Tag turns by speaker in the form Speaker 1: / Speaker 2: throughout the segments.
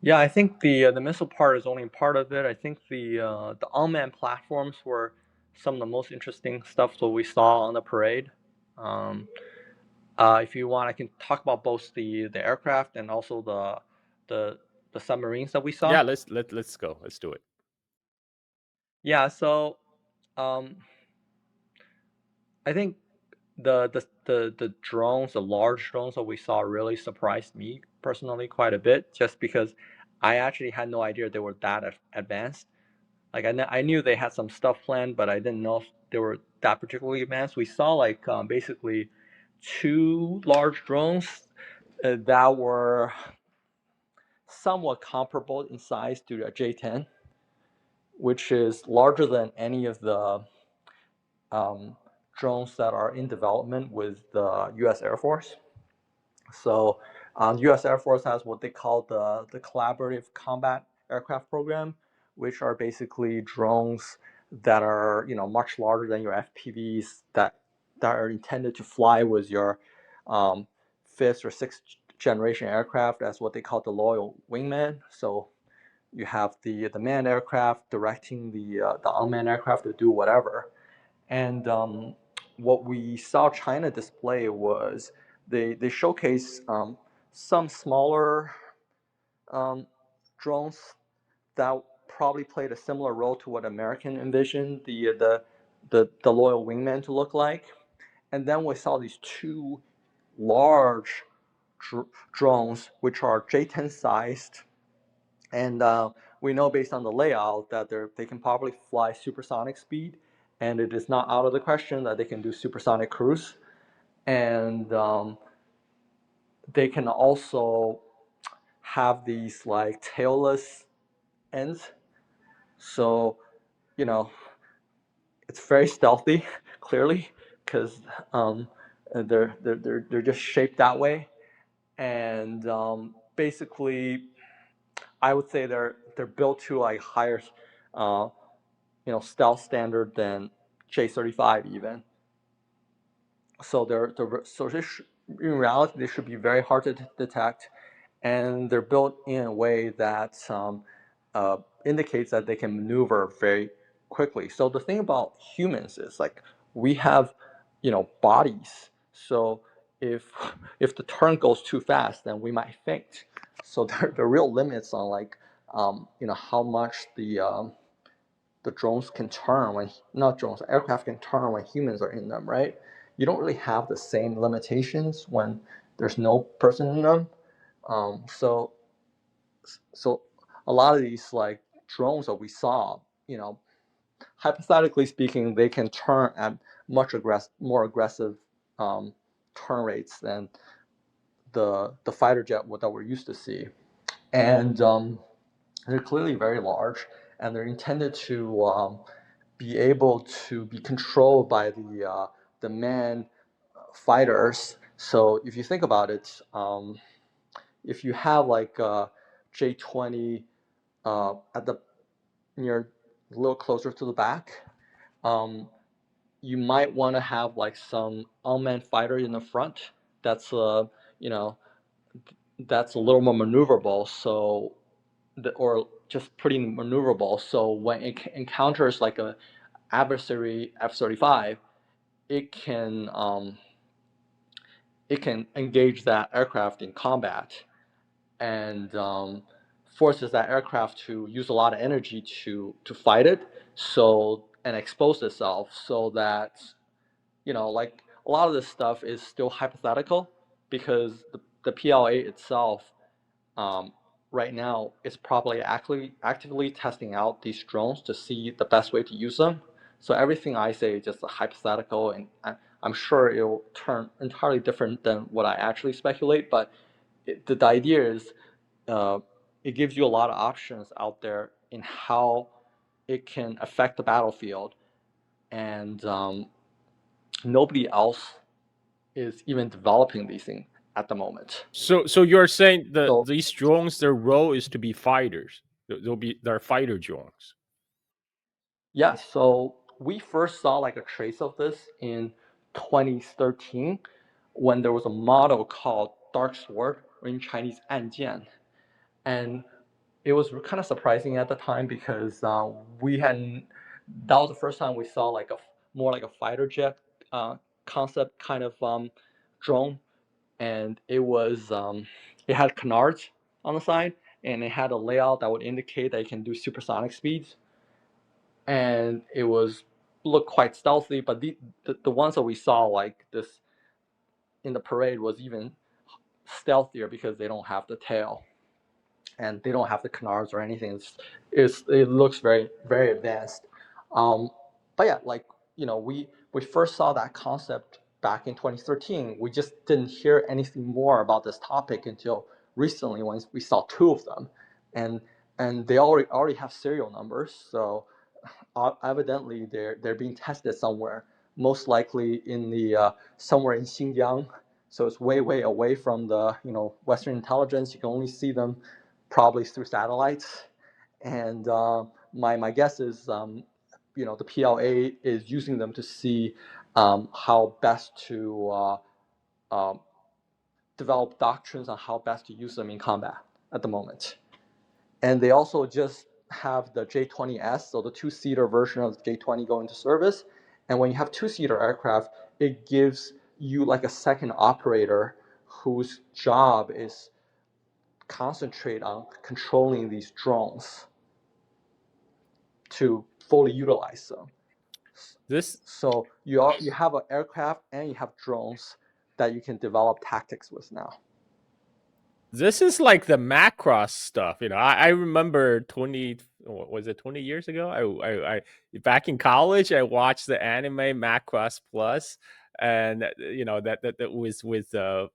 Speaker 1: Yeah, I think the missile part is only part of it. I think the unmanned platforms were some of the most interesting stuff that we saw on the parade. Um, if you want, I can talk about both the aircraft and also the the submarines that we saw.
Speaker 2: Yeah, let's go. Let's do it.
Speaker 1: Yeah, so um, I think the drones, the large drones that we saw, really surprised me personally quite a bit, just because I actually had no idea they were that advanced. Like I knew they had some stuff planned, but I didn't know if they were that particularly advanced. We saw like basically two large drones that were somewhat comparable in size to a J-10, which is larger than any of the um, drones that are in development with the U.S. Air Force. So, U.S. Air Force has what they call the Collaborative Combat Aircraft Program, which are basically drones that are much larger than your FPVs that are intended to fly with your um, fifth or sixth generation aircraft as what they call the loyal wingman. So you have the manned aircraft directing the unmanned aircraft to do whatever. And what we saw China display was they showcase some smaller um, drones that probably played a similar role to what American envisioned the loyal wingman to look like. And then we saw these two large drones, which are J-10 sized, and we know based on the layout that they can probably fly supersonic speed, and it is not out of the question that they can do supersonic cruise. And they can also have these like tailless ends. So, you know, it's very stealthy, clearly, because they're just shaped that way. And basically, I would say they're built to like higher uh, stealth standard than J-35 even. So in reality they should be very hard to detect, and they're built in a way that indicates that they can maneuver very quickly. So the thing about humans is like we have bodies. So if if the turn goes too fast, then we might faint. So there are real limits on like how much the drones can turn when not drones aircraft can turn when humans are in them, right? You don't really have the same limitations when there's no person in them. So a lot of these like drones that we saw, hypothetically speaking, they can turn at more aggressive um, turn rates than the fighter jet that we're used to see. And they're clearly very large, and they're intended to be able to be controlled by the manned fighters. So if you think about it, if you have like a J-20 at the near a little closer to the back, um, you might want to have like some unmanned fighter in the front. That's you know that's a little more maneuverable. So or just pretty maneuverable. So when it encounters like a adversary F-35, it can um, it can engage that aircraft in combat and forces that aircraft to use a lot of energy to fight it, so and expose itself, so that like a lot of this stuff is still hypothetical because the PLA itself um, right now is probably actively testing out these drones to see the best way to use them. So everything I say is just a hypothetical, and I'm sure it will turn entirely different than what I actually speculate. But the idea is, uh, it gives you a lot of options out there in how it can affect the battlefield, and nobody else is even developing these things at the moment.
Speaker 2: So you're saying that
Speaker 1: So
Speaker 2: these drones, their role is to be fighters. They're fighter drones.
Speaker 1: yeah, so we first saw like a trace of this in 2013 when there was a model called Dark Sword, or in Chinese 暗箭. And it was kind of surprising at the time because we hadn't. That was the first time we saw like a more like a fighter jet concept kind of drone, and it had canards on the side, and it had a layout that would indicate that it can do supersonic speeds, and it was looked quite stealthy. But the ones that we saw like this in the parade was even stealthier because they don't have the tail and they don't have the canards or anything. It looks very very advanced. Um, but yeah, like we first saw that concept back in 2013. We just didn't hear anything more about this topic until recently when we saw two of them, and they already have serial numbers. So evidently they're being tested somewhere, most likely in the somewhere in Xinjiang. So it's way way away from the Western intelligence. You can only see them probably through satellites. And my guess is the PLA is using them to see how best to um, develop doctrines on how best to use them in combat at the moment. And they also just have the J-20S, so the two-seater version of the J-20 going into service. And when you have two-seater aircraft, it gives you like a second operator whose job is concentrate on controlling these drones to fully utilize them.
Speaker 2: This
Speaker 1: So you have an aircraft and you have drones that you can develop tactics with now.
Speaker 2: this is like the Macross stuff. I remember 20, was it 20 years ago? I back in college, I watched the anime Macross Plus, and that was with the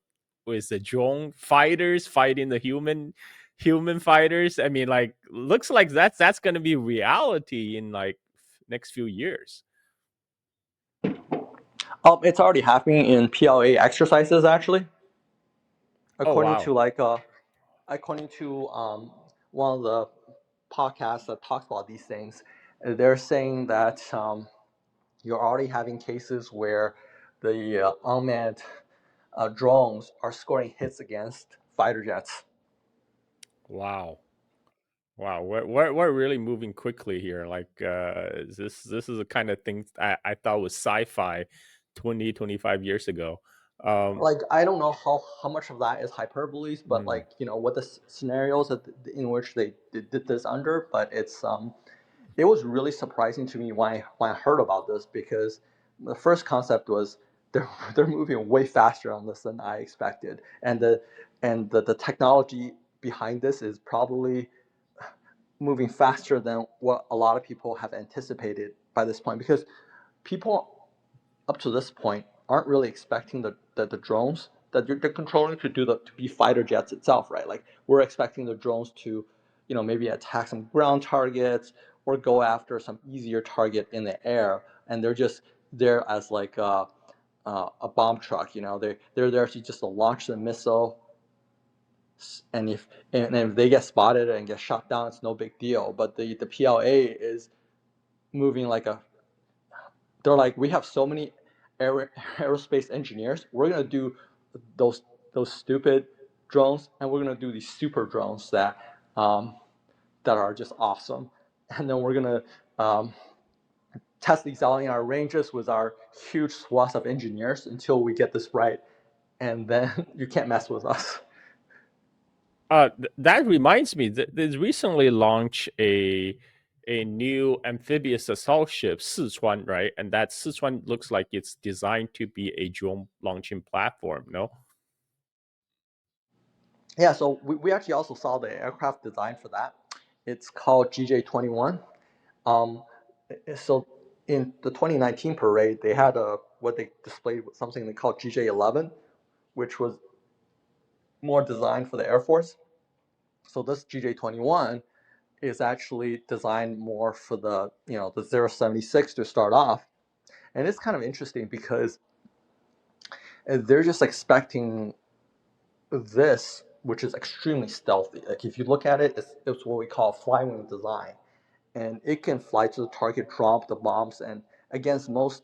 Speaker 2: drone fighters fighting the human fighters. I mean, like, looks like that's going to be reality in like next few years.
Speaker 1: It's already happening in PLA exercises actually,
Speaker 2: Oh
Speaker 1: according
Speaker 2: wow.
Speaker 1: to according to one of the podcasts that talks about these things. They're saying that you're already having cases where the unmanned drones are scoring hits against fighter jets.
Speaker 2: Wow. Wow, we're really moving quickly here. Like, this is the kind of thing I thought was sci-fi 20 25 years ago. Um,
Speaker 1: Like I don't know how much of that is hyperbole, but
Speaker 2: mm,
Speaker 1: like what the scenarios in which they did this under. But it was really surprising to me when I heard about this because the first concept was they're moving way faster on this than I expected, and the technology behind this is probably moving faster than what a lot of people have anticipated by this point because people up to this point aren't really expecting the drones that they're controlling to be fighter jets itself, right? Like we're expecting the drones to, maybe attack some ground targets or go after some easier target in the air, and they're just there as like a bomb truck. They're there to just to launch the missile, and if they get spotted and get shot down, it's no big deal. But the PLA is moving like a they're like, we have so many aerospace engineers. We're gonna do those stupid drones, and we're gonna do these super drones that are just awesome. And then we're gonna test these out in our ranges with our huge swaths of engineers until we get this right. And then you can't mess with us.
Speaker 2: that reminds me that they recently launched a new amphibious assault ship, Sichuan, right? And that Sichuan looks like it's designed to be a drone launching platform. No.
Speaker 1: Yeah, so we actually also saw the aircraft design for that. It's called GJ-21. Um, so in the 2019 parade, they had what they displayed was something they called GJ-11, which was more designed for the Air Force. So this GJ-21 is actually designed more for the 076 to start off, and it's kind of interesting because they're just expecting this, which is extremely stealthy. Like if you look at it, it's what we call flywing design, and it can fly to the target, drop the bombs, and against most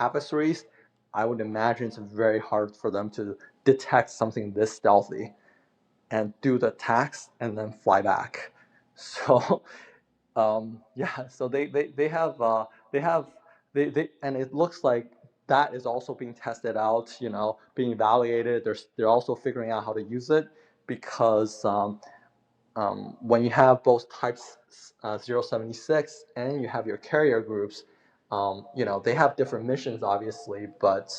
Speaker 1: adversaries, I would imagine it's very hard for them to detect something this stealthy. and do the tax and then fly back. So yeah, so they have they and it looks like that is also being tested out, being evaluated. They're also figuring out how to use it because when you have both types 076 and you have your carrier groups, they have different missions, obviously, but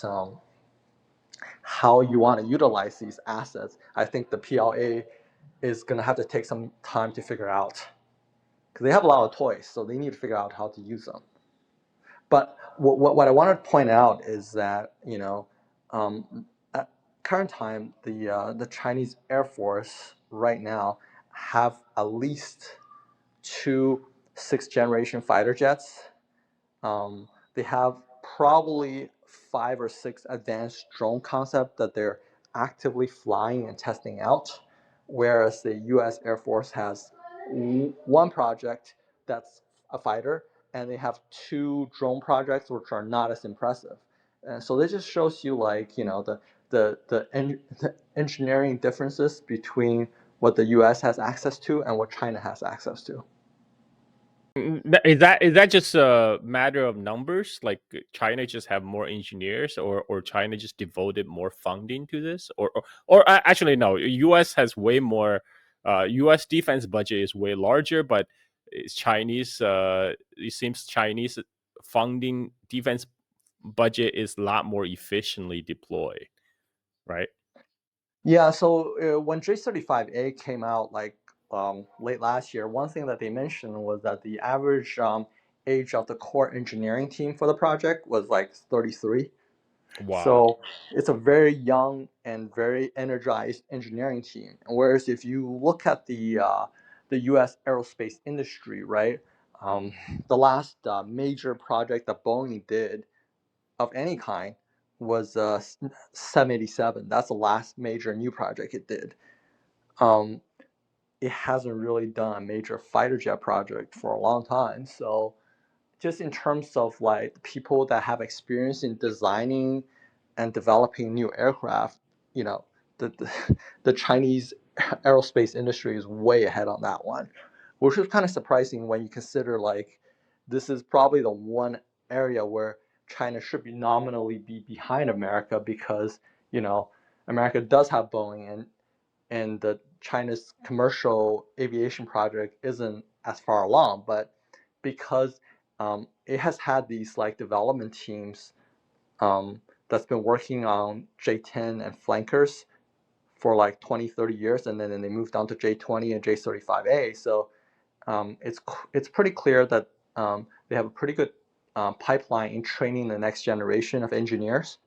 Speaker 1: how you want to utilize these assets, I think the PLA is going to have to take some time to figure out because they have a lot of toys, so they need to figure out how to use them. But what I want to point out is that at current time the Chinese Air Force right now have at least two sixth generation fighter jets. They have probably five or six advanced drone concepts that they're actively flying and testing out, whereas the U.S. Air Force has one project that's a fighter, and they have two drone projects which are not as impressive. And so this just shows you, like, the engineering differences between what the U.S. has access to and what China has access to.
Speaker 2: Is that just a matter of numbers? Like China just have more engineers, or China just devoted more funding to this, or actually no, U.S. has way more. U.S. defense budget is way larger, but it's Chinese. It seems Chinese funding defense budget is a lot more efficiently deployed, right?
Speaker 1: Yeah, so when J35A came out, like late last year, one thing that they mentioned was that the average age of the core engineering team for the project was like 33.
Speaker 2: Wow.
Speaker 1: So it's a very young and very energized engineering team. Whereas if you look at the U.S. aerospace industry, right, um, the last major project that Boeing did of any kind was 787. That's the last major new project it did. Um, it hasn't really done a major fighter jet project for a long time. So just in terms of like people that have experience in designing and developing new aircraft, you know, the Chinese aerospace industry is way ahead on that one, which is kind of surprising when you consider, like, this is probably the one area where China should be nominally be behind America because, you know, America does have Boeing, and the China's commercial aviation project isn't as far along, but because it has had these like development teams that's been working on J10 and flankers for like 20, 30 years, and then they moved on to J20 and J35A. So it's pretty clear that they have a pretty good pipeline in training the next generation of engineers,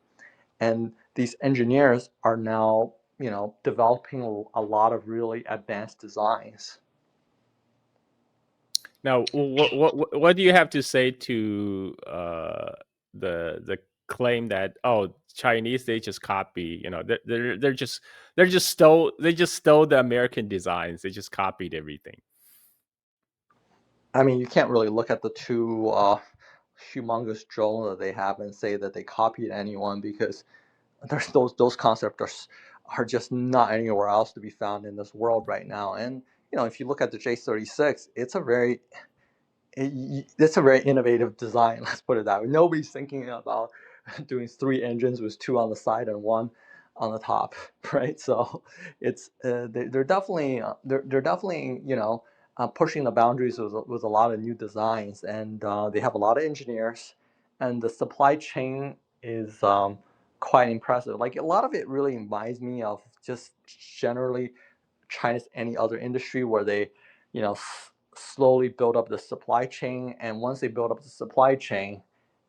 Speaker 1: and these engineers are now developing a lot of really advanced designs.
Speaker 2: Now, what do you have to say to the claim that, oh, Chinese, they just copy, they just stole the American designs, they just copied everything.
Speaker 1: I mean, you can't really look at the two humongous drones that they have and say that they copied anyone, because there's those concepts are just not anywhere else to be found in this world right now. And if you look at the J36, it's a very innovative design. Let's put it that way. Nobody's thinking about doing three engines with two on the side and one on the top, right? So it's they're definitely they're definitely pushing the boundaries with a lot of new designs, and they have a lot of engineers, and the supply chain is quite impressive. Like, a lot of it really reminds me of just generally China's any other industry, where they, slowly build up the supply chain, and once they build up the supply chain,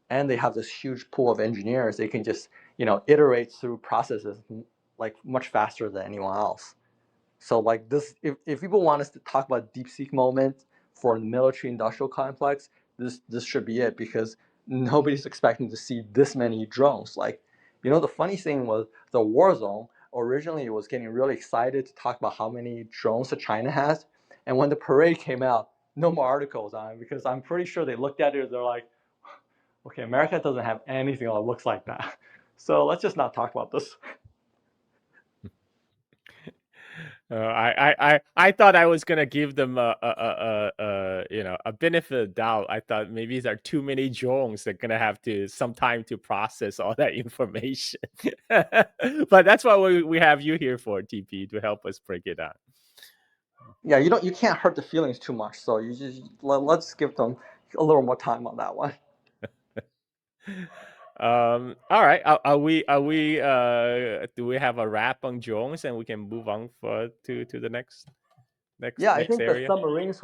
Speaker 1: and they have this huge pool of engineers, they can just iterate through processes like much faster than anyone else. So, like, this, if people want us to talk about deep seek moment for the military industrial complex, this should be it, because nobody's expecting to see this many drones. Like, the funny thing was, the war zone originally was getting really excited to talk about how many drones that China has, and when the parade came out, no more articles on it, because I'm pretty sure they looked at it and they're like, okay, America doesn't have anything that looks like that, so let's just not talk about this.
Speaker 2: I thought I was gonna give them a benefit of doubt. I thought maybe there are too many drones. They're gonna have to some time to process all that information. But that's what we have you here for, TP, to help us break it down.
Speaker 1: Yeah, you can't hurt the feelings too much. So you just let's give them a little more time on that one.
Speaker 2: All right. Are we do we have a wrap on drones and we can move on to the next
Speaker 1: Yeah, I
Speaker 2: next
Speaker 1: think the
Speaker 2: area?
Speaker 1: submarines